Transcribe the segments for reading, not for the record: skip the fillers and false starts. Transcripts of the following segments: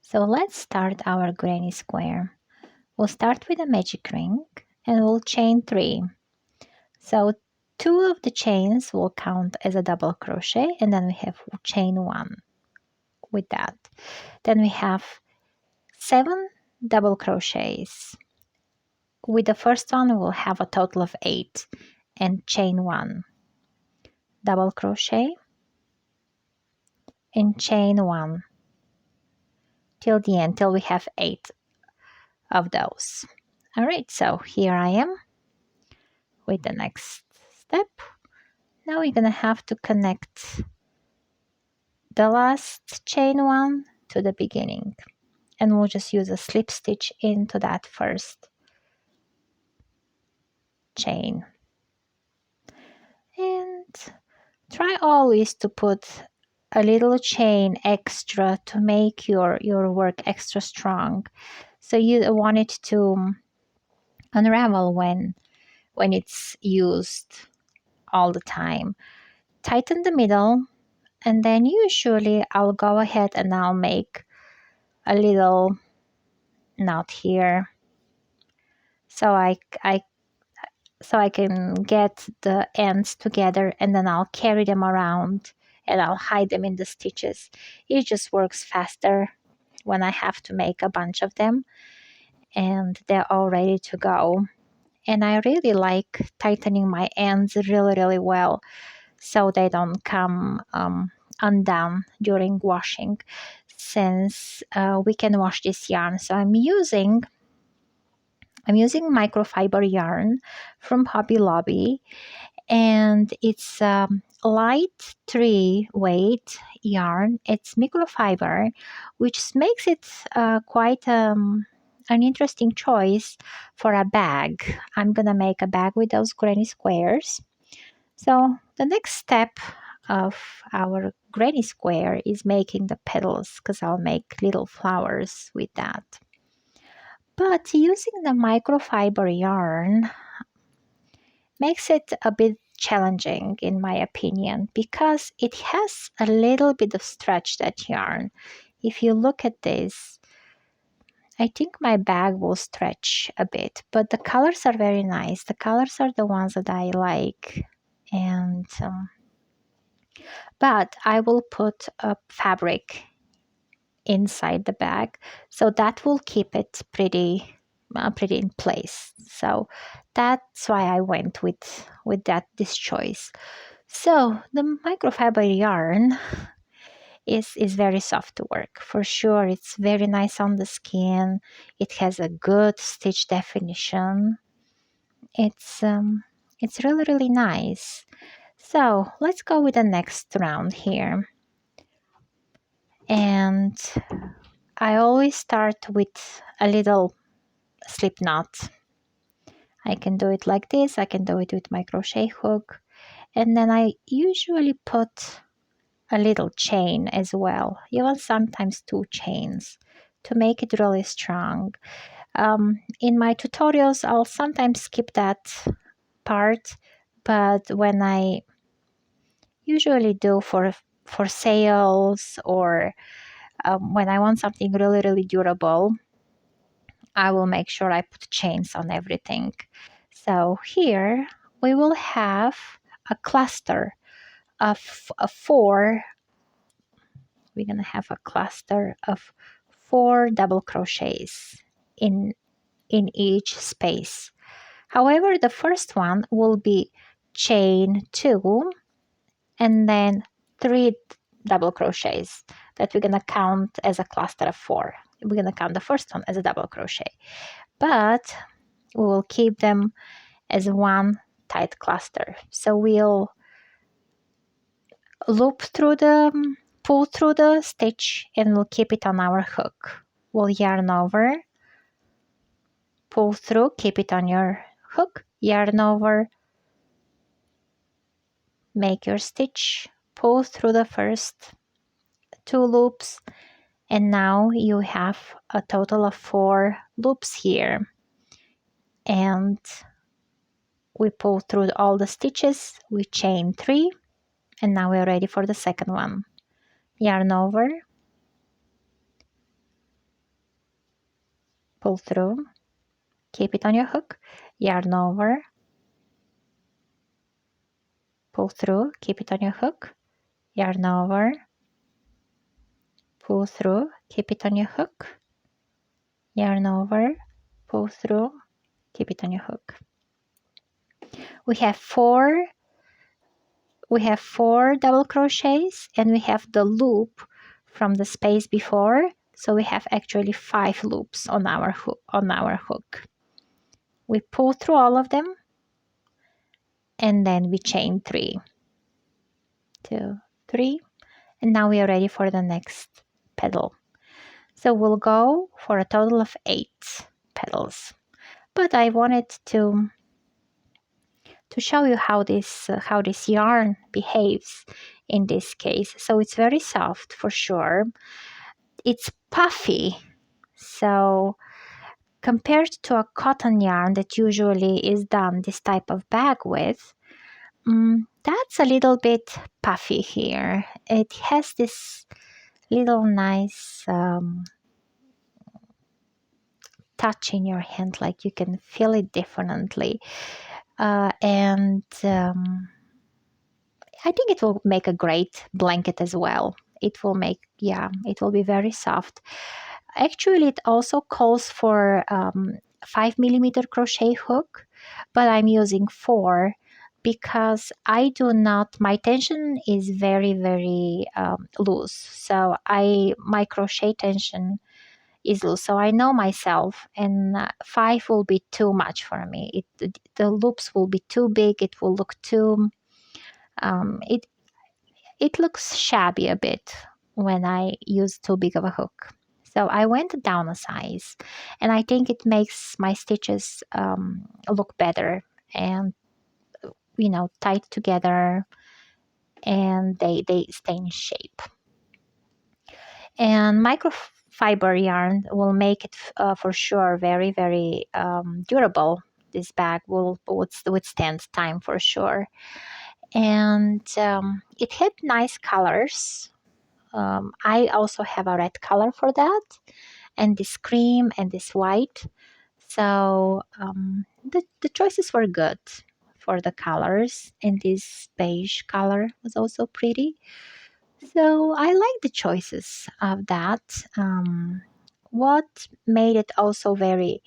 So let's start our granny square. We'll start with a magic ring and we'll chain 3. So 2 of the chains will count as a double crochet, and then we have chain 1 with that. Then we have 7 double crochets. With the first one we'll have a total of 8 and chain 1, double crochet and chain 1 till the end, till we have 8 of those. Alright, so here I am with the next step. Now we're gonna have to connect the last chain 1 to the beginning, and we'll just use a slip stitch into that first chain. And try always to put a little chain extra to make your work extra strong. So you want it to unravel when it's used all the time. Tighten the middle, and then usually I'll go ahead and I'll make a little knot here so I can get the ends together, and then I'll carry them around and I'll hide them in the stitches. It just works faster when I have to make a bunch of them and they're all ready to go. And I really like tightening my ends really well so they don't come undone during washing, since we can wash this yarn. So I'm using microfiber yarn from Hobby Lobby, and it's light 3 weight yarn. It's microfiber, which makes it quite an interesting choice for a bag. I'm gonna make a bag with those granny squares. So the next step of our granny square is making the petals, because I'll make little flowers with that. But using the microfiber yarn makes it a bit challenging in my opinion, because it has a little bit of stretch, that yarn. If you look at this, I think my bag will stretch a bit, but the colors are very nice. The colors are the ones that I like. And but I will put a fabric inside the bag, so that will keep it pretty in place. So that's why I went with this choice. So the microfiber yarn is very soft to work for sure. It's very nice on the skin. It has a good stitch definition. It's really nice. So let's go with the next round here. And I always start with a little slip knot. I can do it like this, I can do it with my crochet hook, and then I usually put a little chain as well, even sometimes 2 chains, to make it really strong. In my tutorials I'll sometimes skip that part, but when I usually do for sales, or when I want something really durable, I will make sure I put chains on everything. So here we will have a cluster of 4. We're gonna have a cluster of 4 double crochets in each space. However, the first one will be chain 2 and then 3 double crochets that we're gonna count as a cluster of 4. We're gonna count the first one as a double crochet, but we will keep them as one tight cluster. So we'll pull through the stitch, and we'll keep it on our hook. We'll yarn over, pull through, keep it on your hook, yarn over, make your stitch, pull through the first 2 loops, and now you have a total of 4 loops here. And we pull through all the stitches, we chain 3, and now we're ready for the second one. Yarn over, pull through, keep it on your hook, yarn over, pull through, keep it on your hook, yarn over, pull through, keep it on your hook, yarn over, pull through, keep it on your hook. We have four double crochets, and we have the loop from the space before, so we have actually 5 loops on our hook. We pull through all of them, and then we chain 3, 2, 3, and now we are ready for the next petal. So we'll go for a total of 8 petals, but I wanted to show you how this yarn behaves in this case. So it's very soft for sure. It's puffy, so compared to a cotton yarn that usually is done this type of bag with, that's a little bit puffy here. It has this little nice touch in your hand, like you can feel it differently. And I think it will make a great blanket as well. It will be very soft. Actually, it also calls for 5mm crochet hook, but I'm using 4 because my tension is very, very loose. So my crochet tension is loose. So I know myself, and 5 will be too much for me. The loops will be too big. It will look too, it looks shabby a bit when I use too big of a hook. So I went down a size, and I think it makes my stitches look better and tight together, and they stay in shape. And microfiber yarn will make it for sure very, very durable. This bag will withstand time for sure. And it had nice colors. I also have a red color for that, and this cream and this white. So the choices were good for the colors, and this beige color was also pretty. So I like the choices of that. What made it also very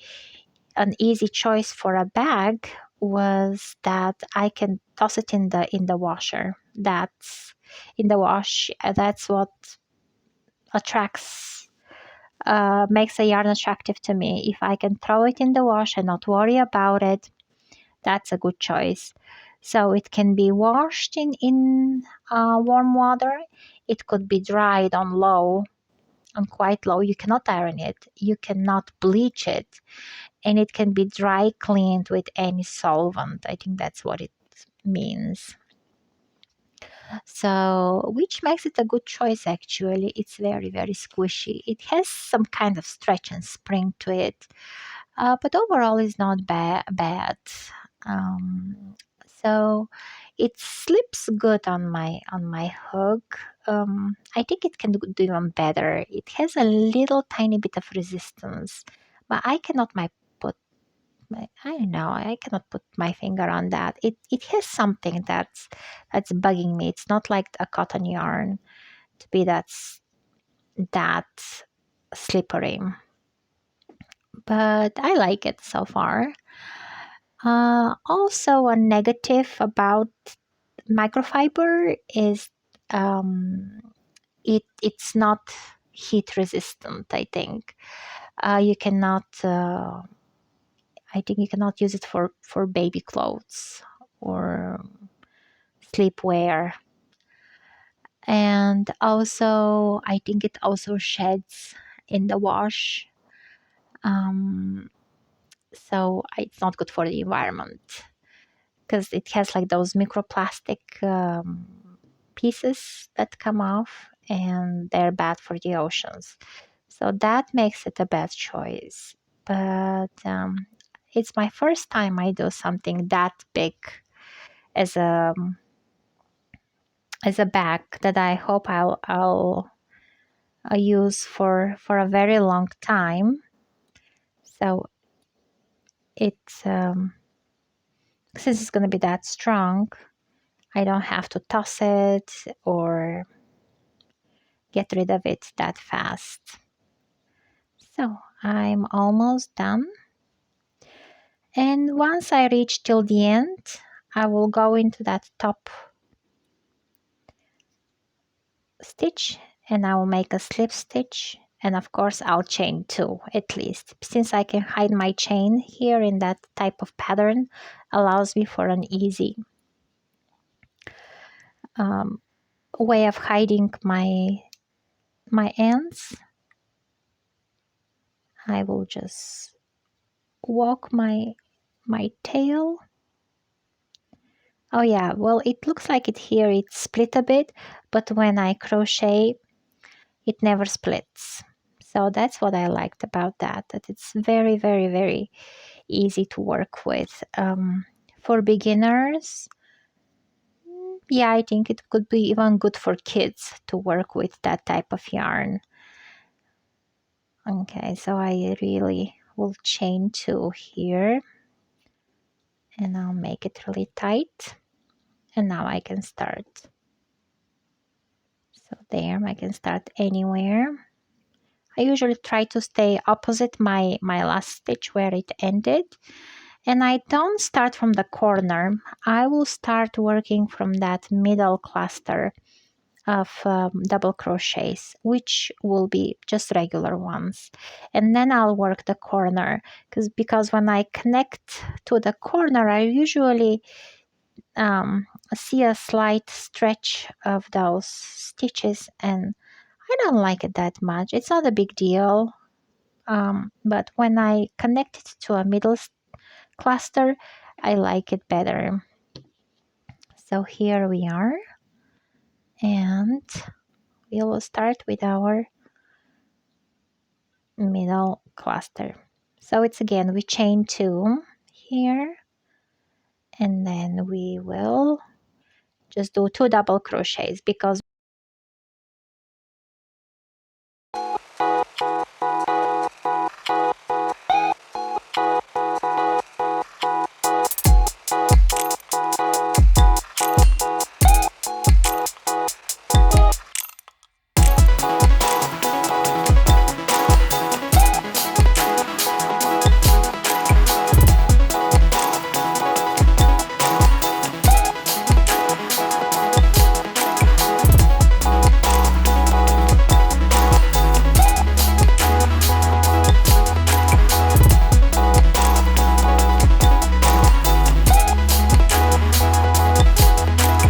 an easy choice for a bag was that I can toss it in the washer. That's in the wash. That's what attracts makes a yarn attractive to me. If I can throw it in the wash and not worry about it, that's a good choice. So it can be washed in warm water. It could be dried on quite low. You cannot iron it. You cannot bleach it. And it can be dry cleaned with any solvent. I think that's what it means. So, which makes it a good choice actually. It's very, very squishy. It has some kind of stretch and spring to it, but overall it's not bad. So it slips good on my hook. I think it can do even better. It has a little tiny bit of resistance, but I cannot put I don't know. I cannot put my finger on that. It has something that's bugging me. It's not like a cotton yarn to be that slippery. But I like it so far. Also, a negative about microfiber is it's not heat resistant. I think you cannot. I think you cannot use it for baby clothes or sleepwear. And also, I think it also sheds in the wash. So it's not good for the environment because it has like those microplastic pieces that come off, and they're bad for the oceans. So that makes it a bad choice. But it's my first time I do something that big as a bag that I hope I'll use for a very long time. So it's since it's going to be that strong, I don't have to toss it or get rid of it that fast. So I'm almost done. And once I reach till the end, I will go into that top stitch and I will make a slip stitch, and of course I'll chain 2 at least, since I can hide my chain here in that type of pattern. Allows me for an easy way of hiding my ends. I will just walk my tail. Oh yeah, well, it looks like it here it's split a bit, but when I crochet it never splits. So that's what I liked about that it's very, very, very easy to work with. For beginners, yeah, I think it could be even good for kids to work with that type of yarn. Okay, so I really will chain 2 here and I'll make it really tight, and now I can start. So there, I can start anywhere. I usually try to stay opposite my last stitch where it ended, and I don't start from the corner. I will start working from that middle cluster of double crochets, which will be just regular ones, and then I'll work the corner, because when I connect to the corner I usually see a slight stretch of those stitches, and I don't like it that much. It's not a big deal, but when I connect it to a middle cluster I like it better. So here we are, and we will start with our middle cluster. So it's again, we chain 2 here, and then we will just do 2 double crochets, because